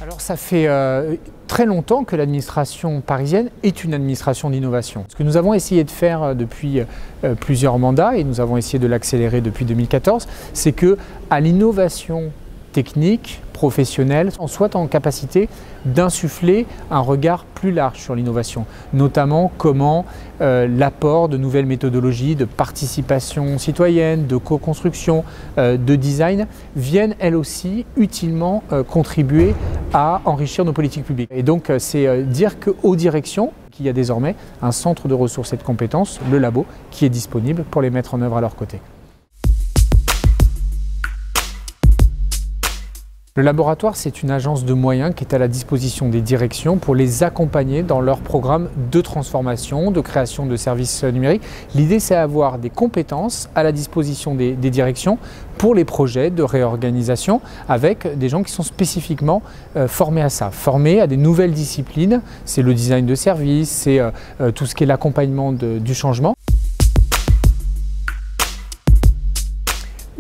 Alors ça fait très longtemps que l'administration parisienne est une administration d'innovation. Ce que nous avons essayé de faire depuis plusieurs mandats, et nous avons essayé de l'accélérer depuis 2014, c'est que à l'innovation technique, professionnelle, on soit en capacité d'insuffler un regard plus large sur l'innovation, notamment comment l'apport de nouvelles méthodologies de participation citoyenne, de co-construction, de design viennent elles aussi utilement contribuer à enrichir nos politiques publiques. Et donc c'est dire qu'aux directions, qu'il y a désormais un centre de ressources et de compétences, le labo, qui est disponible pour les mettre en œuvre à leur côté. Le laboratoire, c'est une agence de moyens qui est à la disposition des directions pour les accompagner dans leur programme de transformation, de création de services numériques. L'idée, c'est d'avoir des compétences à la disposition des directions pour les projets de réorganisation avec des gens qui sont spécifiquement formés à ça, formés à des nouvelles disciplines. C'est le design de services, c'est tout ce qui est l'accompagnement du changement.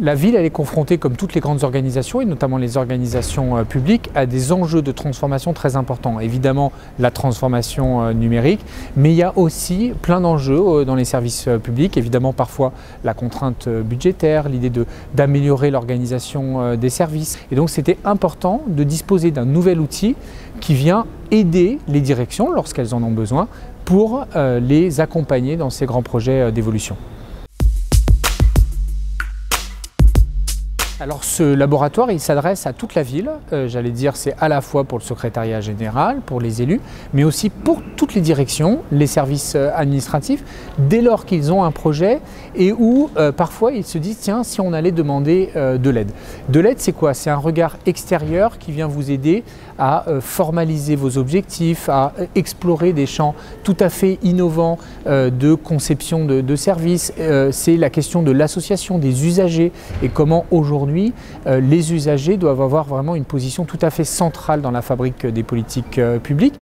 La ville, elle est confrontée, comme toutes les grandes organisations, et notamment les organisations publiques, à des enjeux de transformation très importants. Évidemment, la transformation numérique, mais il y a aussi plein d'enjeux dans les services publics. Évidemment, parfois, la contrainte budgétaire, l'idée d'améliorer l'organisation des services. Et donc, c'était important de disposer d'un nouvel outil qui vient aider les directions, lorsqu'elles en ont besoin, pour les accompagner dans ces grands projets d'évolution. Alors ce laboratoire, il s'adresse à toute la ville, j'allais dire c'est à la fois pour le secrétariat général, pour les élus, mais aussi pour toutes les directions, les services administratifs, dès lors qu'ils ont un projet et où parfois ils se disent tiens, si on allait demander de l'aide. De l'aide, c'est quoi? C'est un regard extérieur qui vient vous aider à formaliser vos objectifs, à explorer des champs tout à fait innovants de conception de services. C'est la question de l'association des usagers et comment aujourd'hui les usagers doivent avoir vraiment une position tout à fait centrale dans la fabrique des politiques publiques.